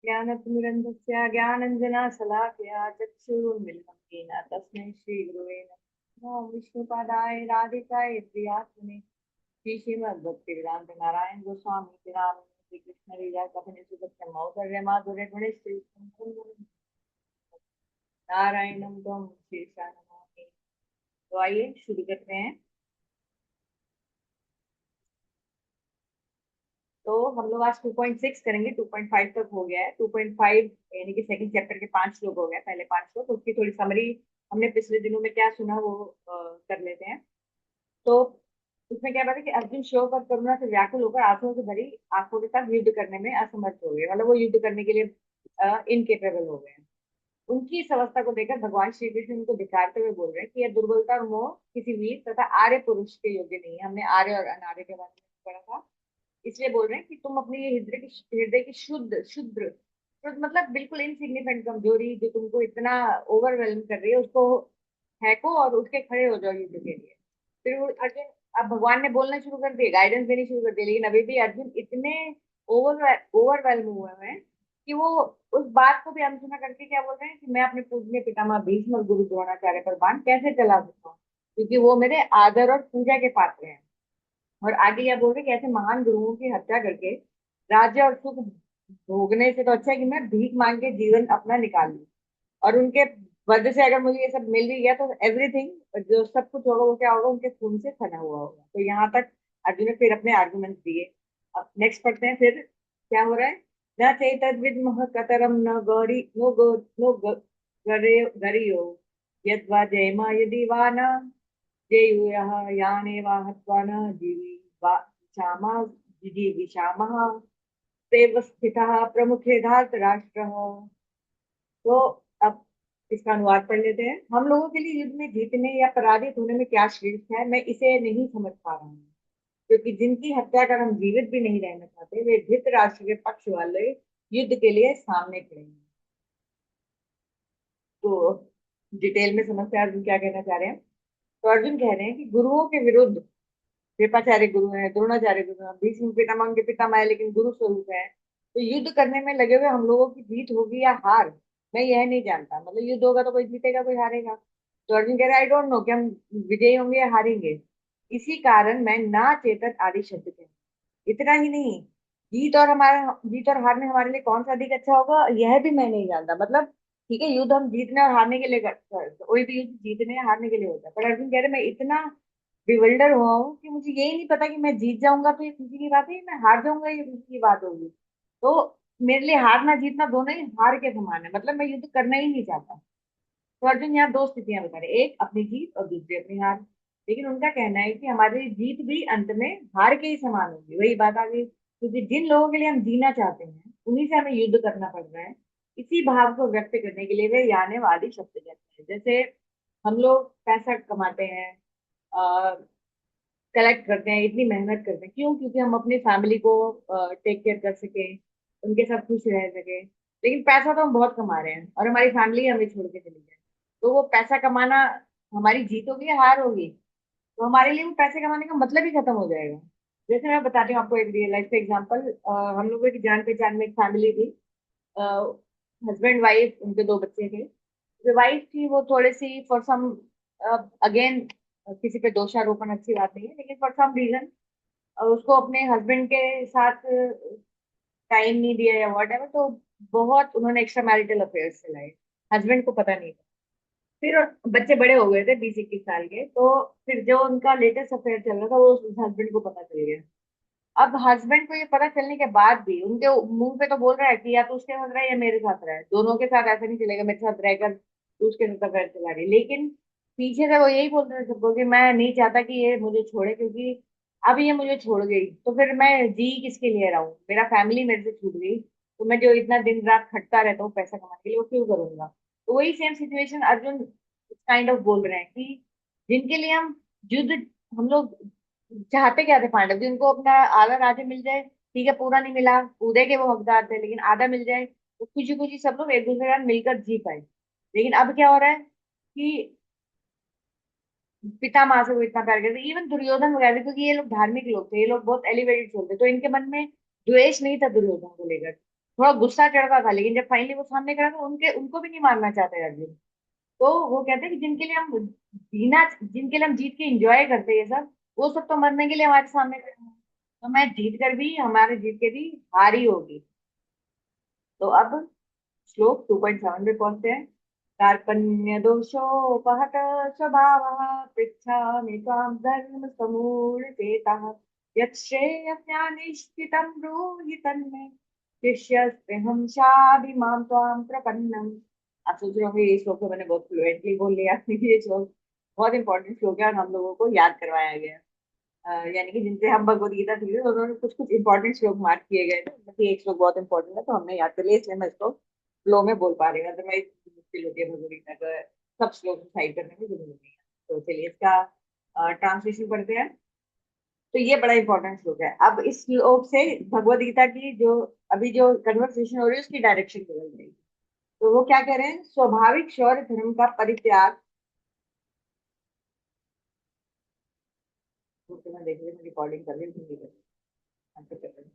ज्ञानतिमिरन्धस्य ज्ञानञ्जनशलाकया चक्षुरुन्मीलितं येन तस्मै श्रीगुरुवे नमः। ओम विष्णुपादाय राधिकाय प्रियात्मने श्री श्रीमद्भक्तिवेदांत नारायण गोस्वामी के नाम श्री कृष्ण लीला कथन सुभद्र मौदर्य माधुर्य गणेश नारायणम तम शेषा नमामि। तो आइए शुरू करते हैं। तो हम लोग आज 2.6 करेंगे। 2.5 तक हो गया है। 2.5 यानी कि सेकंड चैप्टर के 5 श्लोक हो गए, पहले 5 श्लोक। उसकी थोड़ी समरी हमने पिछले दिनों में क्या सुना वो कर लेते हैं। तो उसमें क्या बात है कि अर्जुन शोक और करुणा से व्याकुल होकर आंसुओं से भरी आंखों के साथ युद्ध करने में असमर्थ हो गए, मतलब वो युद्ध करने के लिए इनकेपेबल हो गए हैं। उनकी इस अवस्था को देखकर भगवान श्री कृष्ण उनको धिकारते हुए बोल रहे हैं कि यह दुर्बलता और मोह किसी वीर तथा आर्य पुरुष के योग्य नहीं है। हमने आर्य और अनार्य के बारे में पढ़ा था। इसलिए बोल रहे हैं कि तुम अपनी ये हृदय की शुद्ध शुद्र शुद्ध मतलब बिल्कुल इनसिग्निफिकेंट कमजोरी जो तुमको इतना ओवरवेलम कर रही है उसको फेंको और उठ के खड़े हो जाओ युद्ध के लिए। फिर वो अर्जुन, अब भगवान ने बोलना शुरू कर दिया, गाइडेंस देनी शुरू कर दी, लेकिन अभी भी अर्जुन इतने ओवरवेलम हुए हैं कि वो उस बात को भी अनसुना करके क्या बोल रहे हैं कि मैं अपने पूजनीय पितामह भीष्म और गुरु द्रोणाचार्य पर बाण कैसे चला सकता हूँ, क्योंकि वो मेरे आदर और पूजा के पात्र हैं। और आगे यह बोल रहे कि ऐसे महान गुरुओं की हत्या करके राज्य और सुख भोगने से तो अच्छा है कि मैं भीख मांग के जीवन अपना निकाल लूं। और उनके वजह से अगर मुझे ये सब मिल भी गया तो एवरीथिंग जो सब कुछ होगा वो क्या होगा, उनके खून से सना हुआ होगा। तो यहाँ तक अर्जुन ने फिर अपने आर्गुमेंट दिए। अब नेक्स्ट पढ़ते हैं फिर क्या हो रहा है। न चैतद्विद्मः कतरम न गौरी नो गो नो गरियो यद्वा जयमा यदि वा न जेयुयः यानेवा हत्वा न जीवी वा क्षामा जिजीविषामः तेव स्थितः प्रमुखे धार्तराष्ट्रः। तो अब इसका अनुवाद पढ़ लेते हैं। हम लोगों के लिए युद्ध में जीतने या पराजित होने में क्या श्रेष्ठ है, मैं इसे नहीं समझ पा रहा हूँ, क्योंकि जिनकी हत्या कर हम जीवित भी नहीं रहना चाहते वे धृतराष्ट्र के पक्ष वाले युद्ध के लिए सामने खड़े हैं। तो डिटेल में समझते हैं अर्जुन क्या कहना चाह रहे हैं। तो अर्जुन कह रहे हैं कि गुरुओं के विरुद्ध, कृपाचार्य गुरु हैं, द्रोणाचार्य गुरु हैं, भीष्म पितामह के पितामह है लेकिन गुरु स्वरूप है, तो युद्ध करने में लगे हुए हम लोगों की जीत होगी या हार, मैं यह नहीं जानता। मतलब युद्ध होगा तो कोई जीतेगा कोई हारेगा। तो अर्जुन कह रहा है आई डोंट नो कि हम विजयी होंगे या हारेंगे। इसी कारण मैं ना चेतन आदि शब्द कहूँ। इतना ही नहीं, जीत और हार में हमारे लिए कौन सा अधिक अच्छा होगा यह भी मैं नहीं जानता। मतलब ठीक है, युद्ध हम जीतने और हारने के लिए कोई भी युद्ध जीतने या हारने के लिए होता है, पर अर्जुन कह रहे मैं इतना बिवल्डर हुआ हूँ कि मुझे यही नहीं पता कि मैं जीत जाऊंगा तो ये खुशी की बात है, मैं हार जाऊंगा ये खुशी की बात होगी। तो मेरे लिए हारना जीतना दोनों ही हार के समान है, मतलब मैं युद्ध करना ही नहीं चाहता। तो अर्जुन यहाँ दो स्थितियां बता रहे, एक अपनी जीत और दूसरी अपनी हार। लेकिन उनका कहना है कि हमारी जीत भी अंत में हार के ही समान होगी। वही बात आ गई, क्योंकि जिन लोगों के लिए हम जीना चाहते हैं उन्हीं से हमें युद्ध करना पड़ रहा है। इसी भाव को व्यक्त करने के लिए वे याने वादी शब्द कहते हैं। जैसे हम लोग पैसा कमाते हैं, कलेक्ट करते हैं, इतनी मेहनत करते हैं, क्यों? क्योंकि हम अपनी फैमिली को टेक केयर कर सके, उनके साथ खुश रह सके। लेकिन पैसा तो हम बहुत कमा रहे हैं और हमारी फैमिली हमें छोड़ के चली जाए, तो वो पैसा कमाना हमारी जीत होगी या हार होगी? तो हमारे लिए वो पैसे कमाने का मतलब ही खत्म हो जाएगा। जैसे मैं बताती हूँ आपको एक रियल लाइफ का एग्जांपल। हम लोगों की जान पहचान में एक फैमिली थी, हस्बैंड वाइफ, उनके दो बच्चे थे। जो वाइफ थी वो थोड़ी सी फॉर सम, अगेन किसी पे दोषारोपण अच्छी बात नहीं है, लेकिन फॉर सम रीजन उसको अपने हस्बैंड के साथ टाइम नहीं दिया या वॉट एवर, तो बहुत उन्होंने एक्स्ट्रा मैरिटल अफेयर्स चलाए। हस्बैंड को पता नहीं था। फिर बच्चे बड़े हो गए थे 20-21 साल के, तो फिर जो उनका लेटेस्ट अफेयर चल रहा था वो उस हस्बैंड को पता चल गया। अब हस्बैंड को ये पता चलने के बाद भी उनके मुंह पे तो बोल रहा है कि या तो उसके साथ रहे या मेरे साथ रहे, दोनों के साथ ऐसा नहीं चलेगा मेरे साथ रहकर तू उसके साथ अफेयर चला रही। लेकिन पीछे से वो यही बोल रहे हैं सबको कि मैं नहीं चाहता कि ये मुझे छोड़े, क्योंकि अब ये मुझे छोड़ गई तो फिर मैं जी किसके लिए रहा हूँ, मेरा फैमिली मेरे से छूट गई, तो मैं जो इतना दिन रात खटता रहता हूँ पैसा कमाने के लिए वो क्यों करूंगा। तो वही same situation Arjun kind of बोल रहे हैं कि जिनके लिए हम युद्ध, हम लोग चाहते क्या थे पांडव जी, उनको अपना आधा राज्य मिल जाए, ठीक है पूरा नहीं मिला, उदय के वो हकदार थे, लेकिन आधा मिल जाए तो खुशी खुशी सब लोग एक दूसरे के साथ मिलकर जी पाए। लेकिन अब क्या हो रहा है कि पितामह से वो इतना प्यार करते, इवन दुर्योधन वगैरह, क्योंकि ये लोग धार्मिक लोग थे, ये लोग बहुत एलिवेटेड सोल थे, तो इनके मन में द्वेष नहीं था दुर्योधन को लेकर। थोड़ा गुस्सा चढ़ता था, लेकिन जब फाइनली वो सामने खड़ा था, उनके उनको भी नहीं मारना चाहते अर्जुन। तो वो कहते हैं कि जिनके लिए हम जीत के एंजॉय करते हैं ये सब, वो सब तो मरने के लिए हमारे सामने खड़े हैं। तो मैं जीत कर भी, हमारे जीत के भी हारी होगी। तो अब श्लोक 2.7 पे पहुंचते हैं। कार्पण्य दोषोपहत स्वभावः पृच्छामि त्वां धर्म समूलचेतः यच्छ्रेयस्यानिश्चितं ब्रूहि तन्मे शिष्यस्तेऽहं शाधि मां त्वां प्रपन्नम्। आप सोच रहे होंगे ये श्लोक तो मैंने बहुत फ्लुएंटली बोल लिया। ये श्लोक बहुत इंपॉर्टेंट श्लोक है और हम लोगों को याद करवाया गया है। यानी कि जिनसे हम भगवत गीता सीखे तो उन्होंने कुछ कुछ इंपॉर्टेंट श्लोक मार्क किए गए थे, मतलब एक श्लोक बहुत इंपॉर्टेंट है तो हमने याद कर लिया, इसलिए मैं इसको फ्लो में बोल पा रही हूँ, अदरवाइज मुश्किल होती है भगवत गीता का सब श्लोक साइड करने में जरूरी नहीं है। तो चलिए इसका ट्रांसलेशन करते हैं। तो ये बड़ा इंपॉर्टेंट श्लोक है। अब इस श्लोक से भगवत गीता की जो अभी जो कन्वर्सेशन हो रही है उसकी डायरेक्शन बदल जाएगी। तो वो क्या कह रहे हैं, स्वाभाविक शौर्य धर्म का परित्याग। तो मैं देख रही हूँ रिकॉर्डिंग कर रही हूँ हिंदी में। अच्छा, कर रही हूँ।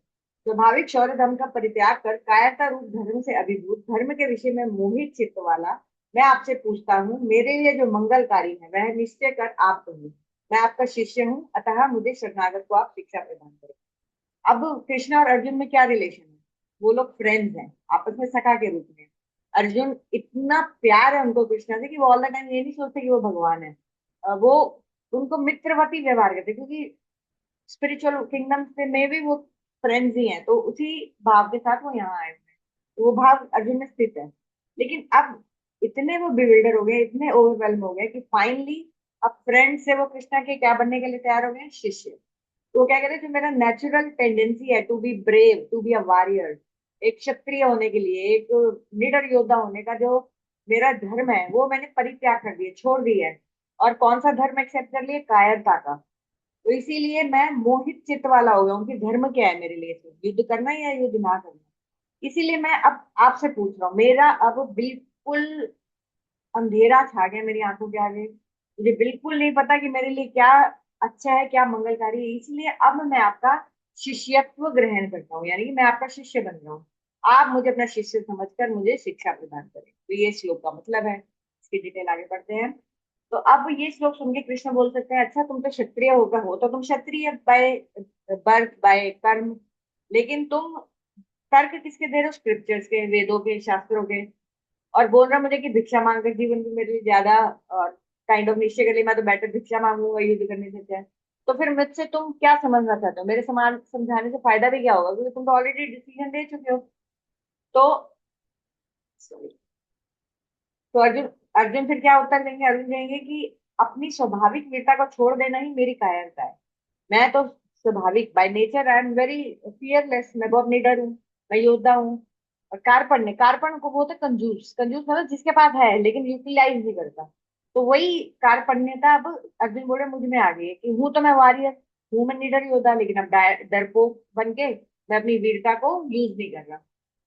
स्वाभाविक शौर्य धर्म का परित्याग कर कायरता रूप धर्म से अभिभूत धर्म के विषय में मोहित चित्त वाला मैं आपसे पूछता हूँ, मेरे लिए जो मंगलकारी है वह निश्चय कर आप कहिए। मैं आपका शिष्य हूँ, अतः मुझे शरणागत को आप शिक्षा प्रदान करें। अब कृष्ण और अर्जुन में क्या रिलेशन है, वो लोग फ्रेंड्स हैं आपस में, सखा के रूप में। अर्जुन इतना प्यार है उनको कृष्ण से कि वो ऑल द टाइम ये नहीं सोचते कि वो भगवान है। वो उनको मित्रवती व्यवहार करते, क्योंकि स्पिरिचुअल किंगडम से में भी वो फ्रेंड्स ही हैं, तो उसी भाव के साथ वो यहाँ आए हुए हैं। तो वो भाव अर्जुन में स्थित है। लेकिन अब इतने वो बिविल्डर हो गए, इतने ओवरवेल्म हो गए कि फाइनली अब फ्रेंड से वो कृष्णा के क्या बनने के लिए तैयार हो गए हैं, शिष्य। तो वो क्या कहते हैं, जो मेरा नेचुरल टेंडेंसी है to be brave, to be a warrior, एक क्षत्रिय होने के लिए, एक निडर योद्धा होने का जो मेरा धर्म है, वो मैंने परित्याग कर दिया, छोड़ दिया है। और कौन सा धर्म एक्सेप्ट कर लिया, कायरता का। तो इसीलिए मैं मोहित चित्त वाला हो गया हूँ कि धर्म क्या है मेरे लिए, सिर्फ युद्ध करना है या युद्ध ना करना। इसीलिए मैं अब आपसे पूछ रहा हूँ, मेरा अब बिल्कुल अंधेरा छा गया मेरी आंखों के आगे, मुझे बिल्कुल नहीं पता कि मेरे लिए क्या अच्छा है, क्या मंगलकारी है। इसलिए अब मैं आपका शिष्यत्व ग्रहण करता हूँ, यानी कि मैं आपका शिष्य बन रहा हूँ। आप मुझे अपना शिष्य समझकर मुझे शिक्षा प्रदान करें। तो ये श्लोक का मतलब है। इसकी डिटेल आगे पढ़ते हैं। तो अब ये श्लोक सुन के कृष्ण बोल सकते हैं, अच्छा तुम तो क्षत्रिय होकर हो, तो तुम क्षत्रिय बाय बर्थ, बाय कर्म, लेकिन तुम तर्क किसके दे रहे हो, स्क्रिप्चर्स के, वेदों के, शास्त्रों के। और बोल रहा मुझे कि भिक्षा मांगकर जीवन भी मेरे लिए ज्यादा काइंड ऑफ निश्चय कर लिया, मैं तो बेटर भिक्षा मांगूंगा युद्ध करने से अच्छा है। तो फिर मुझसे तुम क्या समझना चाहते हो, मेरे समान समझाने से फायदा भी क्या होगा, क्योंकि तुम तो ऑलरेडी डिसीजन दे चुके हो। तो sorry, तो अर्जुन अर्जुन फिर क्या उत्तर देंगे, अर्जुन कहेंगे कि अपनी स्वाभाविक वीरता को छोड़ देना ही मेरी कायरता है। मैं तो स्वाभाविक by nature I am very fearless, मैं बहुत निडर हूँ, मैं योद्धा हूँ। और कार्पण्य, कार्पण्य को बोलते हैं कंजूस, कंजूस मतलब जिसके पास है लेकिन यूटिलाइज नहीं करता। तो वही कार्पण्यता अब अर्जुन बोले मुझ में आ गई है, कि हूं तो मैं वॉरियर, हूं मैं निडर योद्धा, लेकिन अब डरपोक बन के मैं अपनी वीरता को यूज नहीं कर रहा।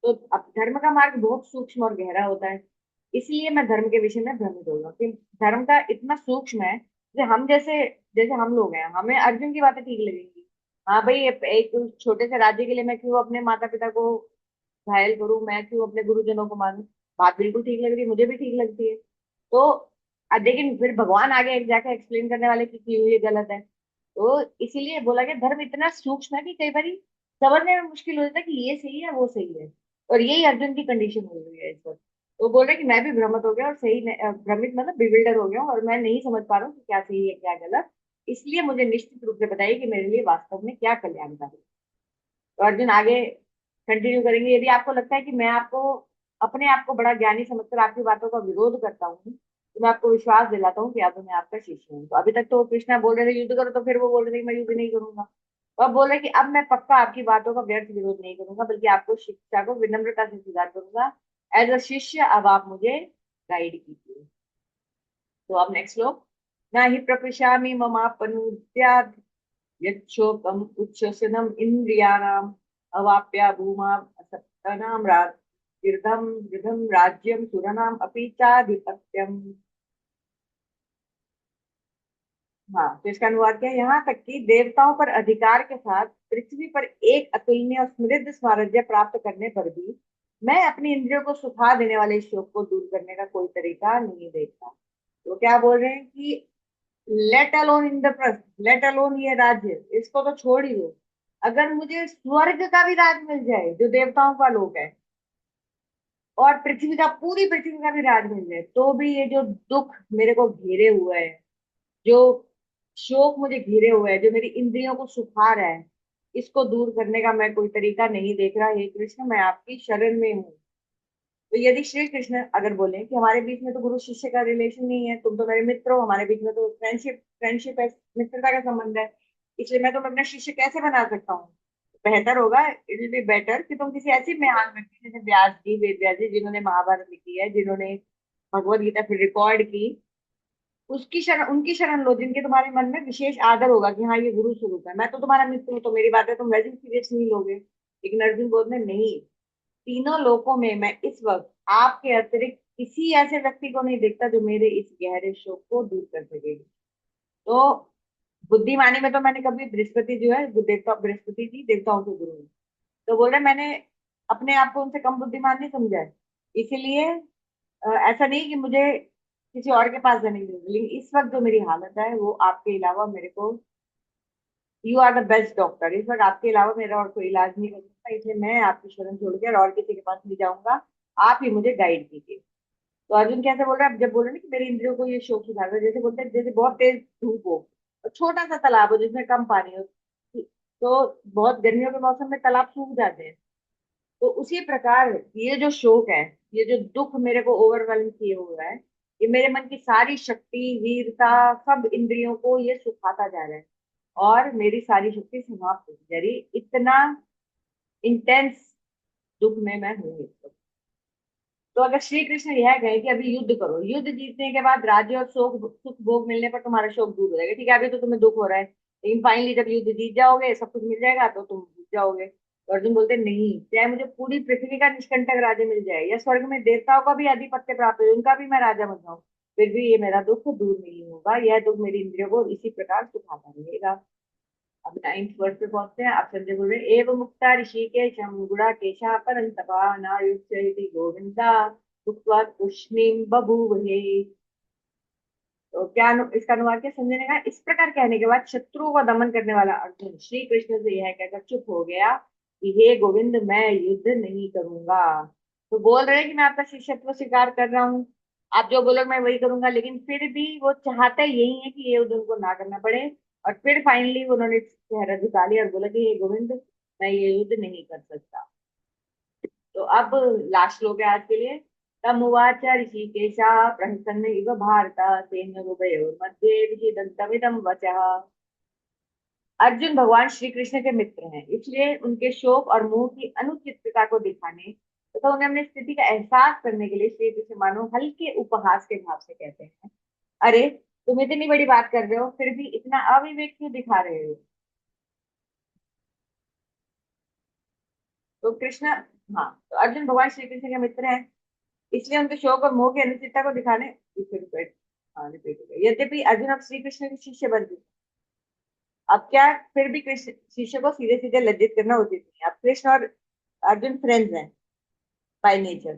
तो अब धर्म का मार्ग बहुत सूक्ष्म और गहरा होता है, इसलिए मैं धर्म के विषय में भ्रमित हो गया कि धर्म का इतना सूक्ष्म है। जैसे हम जैसे जैसे हम लोग हैं, हमें अर्जुन की बातें ठीक लगेंगी। हाँ भाई, एक छोटे से राज्य के लिए मैं क्यों अपने माता पिता को घायल करूं, मैं क्यों अपने गुरुजनों को मानूं। बात बिल्कुल ठीक लग रही है, मुझे भी ठीक लगती है। तो लेकिन फिर भगवान आगे एक जाकर एक्सप्लेन करने वाले कि क्यों ये गलत है। तो इसीलिए बोला गया धर्म इतना सूक्ष्म है कि कई बार समझने में मुश्किल हो जाता है कि ये सही है वो सही है। और यही अर्जुन की कंडीशन हो गई है इस वक्त। तो बोल रहे कि मैं भी भ्रमित हो गया, और भ्रमित मतलब बिविल्डर हो गया हूँ, और मैं नहीं समझ पा रहा हूँ कि क्या सही है क्या गलत। इसलिए मुझे निश्चित रूप से बताइए कि मेरे लिए वास्तव में क्या कल्याणकारी है। तो अर्जुन आगे कंटिन्यू करेंगे, यदि आपको लगता है कि मैं आपको अपने आप को बड़ा ज्ञानी समझकर आपकी बातों का विरोध करता हूँ, तो मैं आपको विश्वास दिलाता हूँ कि अब मैं आपका शिष्य हूँ। तो अभी तक तो कृष्णा बोल रहे थे युद्ध करो, तो फिर वो बोल रहे थे कि मैं युद्ध नहीं करूंगा। तो अब बोल रहे कि अब मैं पक्का आपकी बातों का व्यर्थ विरोध नहीं करूंगा, बल्कि आपको शिक्षा को विनम्रता से स्वीकार करूंगा। एज अ शिष्य अब आप मुझे गाइड कीजिए। तो अब नेक्स्ट लोग, न ही प्रपिशामि ममापनुद्यात् यच्छोकम् उच्छ्वसनम् इन्द्रियाणाम् अवाप्य भूमा सप्तनां गिरधम गिरधम राज्यम सुरनाम अपि चाधिपत्यम। हाँ, तो इसका अनुवाद क्या है, यहाँ तक कि देवताओं पर अधिकार के साथ पृथ्वी पर एक अतुलनीय और समृद्ध साम्राज्य प्राप्त करने पर भी मैं अपनी इंद्रियों को सुखा देने वाले इस शोक को दूर करने का कोई तरीका नहीं देखता। तो क्या बोल रहे हैं कि let alone Indraprastha, let alone ये राज्य, इसको तो छोड़ ही दो। अगर मुझे स्वर्ग का भी राज मिल जाए जो देवताओं का लोक है, और पृथ्वी का, पूरी पृथ्वी का भी राज मिल जाए, तो भी ये जो दुख मेरे को घेरे हुए है, जो शोक मुझे घेरे हुए है, जो मेरी इंद्रियों को सुखा रहा है, इसको दूर करने का मैं कोई तरीका नहीं देख रहा। हे कृष्ण, मैं आपकी शरण में हूँ। तो यदि श्री कृष्ण अगर बोले कि हमारे बीच में तो गुरु शिष्य का रिलेशन नहीं है, तुम तो मेरे मित्र हो, हमारे बीच में तो फ्रेंडशिप फ्रेंडशिप है, मित्रता का संबंध है, इसलिए मैं तुम्हें अपना शिष्य कैसे बना सकता हूँ। बेहतर होगा, इट विल बी बेटर कि तुम किसी ऐसी महान व्यक्ति जैसे व्यास जी, वेद व्यास जी, जिन्होंने महाभारत लिखी है, जिन्होंने भगवत गीता फिर रिकॉर्ड की, उसकी शरण, उनकी शरण लो, जिनके तुम्हारे मन में विशेष आदर होगा कि हाँ ये गुरु स्वरूप है। मैं तो तुम्हारा मित्र हूँ, तो मेरी बातें तुम वैसे सीरियस नहीं लोगे। लेकिन अर्जुन बोल रहे नहीं, तीनों लोकों में मैं इस वक्त आपके अतिरिक्त किसी ऐसे व्यक्ति को नहीं देखता जो मेरे इस गहरे शोक को दूर कर सकेगी। तो बुद्धिमानी में तो मैंने कभी बृहस्पति जो है, देवता बृहस्पति जी देवताओं के गुरु हैं, तो बोल रहे मैंने अपने आप को उनसे कम बुद्धिमान नहीं समझा है। इसीलिए ऐसा नहीं कि मुझे किसी और के पास जाने की जरूरत है, लेकिन इस वक्त जो मेरी हालत है वो आपके अलावा मेरे को, you are the best doctor, इस वक्त आपके अलावा मेरा और कोई इलाज नहीं कर सकता, इसलिए मैं आपकी शरण छोड़कर और किसी के पास नहीं जाऊंगा, आप ही मुझे गाइड कीजिए। तो अर्जुन कैसे बोल रहा है, जब बोल रहे हैं ना कि मेरी इंद्रियों को ये शौक सुधार रहा है, जैसे बोलते हैं जैसे बहुत तेज धूप हो और छोटा सा तालाब हो जिसमें कम पानी हो, तो बहुत गर्मियों के मौसम में तालाब सूख जाते हैं। तो उसी प्रकार ये जो शोक है, ये जो दुख मेरे को ओवरवेलम किए हुआ है, ये मेरे मन की सारी शक्ति, वीरता, सब इंद्रियों को ये सुखाता जा रहा है, और मेरी सारी शक्ति समाप्त होती जा रही है। इतना इंटेंस दुख में मैं हूँ इस वक्त। तो अगर श्री कृष्ण यह कहे कि अभी युद्ध करो, युद्ध जीतने के बाद राज्य और सुख भोग मिलने पर तुम्हारा शोक दूर हो जाएगा, ठीक है अभी तो तुम्हें दुख हो रहा है, लेकिन फाइनली जब युद्ध जीत जाओगे, सब कुछ मिल जाएगा, तो तुम जीत जाओगे। तो अर्जुन बोलते नहीं, चाहे मुझे पूरी पृथ्वी का निष्कंटक राज्य मिल जाए, या स्वर्ग में देवताओं का भी आधिपत्य प्राप्त हो, उनका भी मैं राजा बन जाऊं, फिर भी ये मेरा दुख दूर नहीं होगा। यह दुख मेरी इंद्रियों को इसी प्रकार सुखाता रहेगा। अब 9th वर्ष पे पहुंचते हैं। अब संजय बोल रहे हैं, एव मुक्ता ऋषिकेशम गुडाकेशा परंतपा नायुच्यति गोविंदा भुक्त्वा तूष्णीम बभूवहे। तो क्या इसका अनुवाद क्या, संजय ने कहा, इस प्रकार कहने के बाद शत्रुओं का दमन करने वाला अर्जुन श्री कृष्ण से यह कहकर चुप हो गया कि हे गोविंद, मैं युद्ध नहीं करूंगा। तो बोल रहे हैं कि मैं आपका शिष्यत्व स्वीकार कर रहा हूँ, आप जो बोलोगे मैं वही करूंगा, लेकिन फिर भी वो चाहते यही है कि ये युद्ध उनको ना करना पड़े। और फिर फाइनली उन्होंने चेहरा झुका लिया और बोला कि हे गोविंद, मैं ये युद्ध नहीं कर सकता। तो अब लास्ट श्लोक है आज के लिए। तमुवाच ऋषिकेशा प्रहसन्न इव भारत सेनयोरुभयोर्मध्ये विषीदन्तमिदं वचः। अर्जुन भगवान श्री कृष्ण के मित्र हैं, इसलिए उनके शोक और मोह की अनुचितता को दिखाने तथा उन्हें अपनी स्थिति का एहसास करने के लिए श्री कृष्ण मानो हल्के उपहास के भाव से कहते हैं, अरे तुम इतनी बड़ी बात कर रहे हो, फिर भी इतना अविवेक क्यों दिखा रहे हो। तो कृष्ण, हाँ, तो अर्जुन भगवान श्री कृष्ण के मित्र हैं, इसलिए उनके शौक और मोह की अनिश्चितता को दिखाने, रिपीट, हाँ रिपीट हो गया। यद्यपि अर्जुन अब श्री कृष्ण के शिष्य बन चुके, अब क्या, फिर भी कृष्ण शिष्य को सीधे सीधे लज्जित करना उचित नहीं है। अब कृष्ण और अर्जुन फ्रेंड्स हैं बाय नेचर,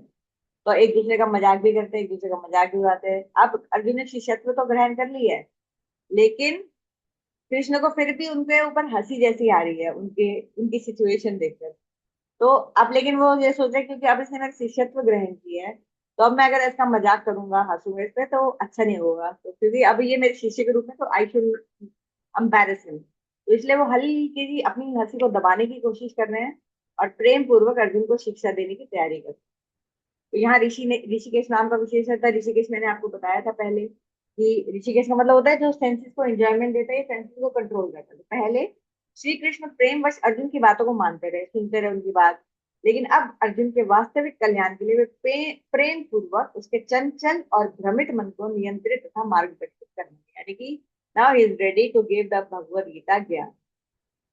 तो एक दूसरे का मजाक भी करते हैं, एक दूसरे का मजाक भी उड़ाते हैं। अब अर्जुन ने शिष्यत्व तो ग्रहण कर लिया है, लेकिन कृष्ण को फिर भी उनके ऊपर हंसी जैसी आ रही है, उनके उनकी सिचुएशन देखकर। तो अब लेकिन वो ये सोच रहे हैं, क्योंकि अब इसने मेरा शिष्यत्व ग्रहण किया है, तो अब मैं अगर इसका मजाक करूंगा, हंसूंगा इस पे, तो अच्छा नहीं होगा, तो क्योंकि अब ये मेरे शिष्य के रूप में, तो आई शुड एम्बेरस हिम। तो इसलिए वो हल्की सी अपनी हंसी को दबाने की कोशिश कर रहे हैं, और प्रेम पूर्वक अर्जुन को शिक्षा देने की तैयारी कर रहे हैं। तो यहाँ ऋषि ने, ऋषिकेश नाम का विशेष था। ऋषिकेश मैंने आपको बताया था पहले कि ऋषिकेश का मतलब होता है जो सेंसेस को एंजॉयमेंट देता है, सेंसेस को कंट्रोल करता है। तो पहले श्री कृष्ण प्रेम वश अर्जुन की बातों को मानते रहे, सुनते रहे उनकी बात, लेकिन अब अर्जुन के वास्तविक कल्याण के लिए वे प्रेम पूर्वक उसके चंचल और भ्रमित मन को नियंत्रित तथा मार्गदर्शित करेंगे, यानी कि now he is ready to give the Bhagavad Gita gyan.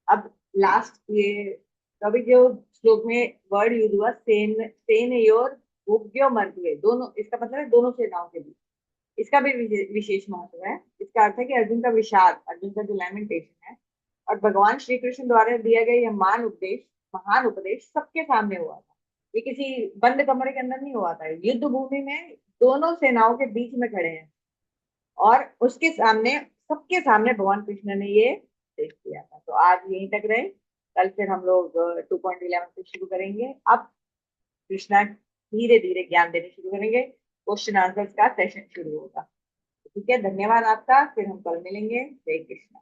अब लास्ट ये, कभी जो श्लोक में वर्ड यूज हुआ, सेन योर भोग्यो मर्दे, दोनों, इसका मतलब है दोनों सेनाओं के बीच, इसका भी विशेष महत्व है। इसका अर्थ है कि अर्जुन का विषाद, अर्जुन का जो लैमेंटेशन है, और भगवान श्री कृष्ण द्वारा दिया गया यह महान उपदेश सबके सामने हुआ था, ये किसी बंद कमरे के अंदर नहीं हुआ था, युद्ध भूमि में दोनों सेनाओं के बीच में खड़े हैं, और उसके सामने, सबके सामने भगवान कृष्ण ने ये पेश किया था। तो आज यहीं तक रहे, कल फिर हम लोग 2.11 से शुरू करेंगे। अब कृष्णा धीरे धीरे ज्ञान देने शुरू करेंगे, क्वेश्चन आंसर्स का सेशन शुरू होगा। ठीक है, धन्यवाद आपका, फिर हम कल मिलेंगे। जय कृष्णा।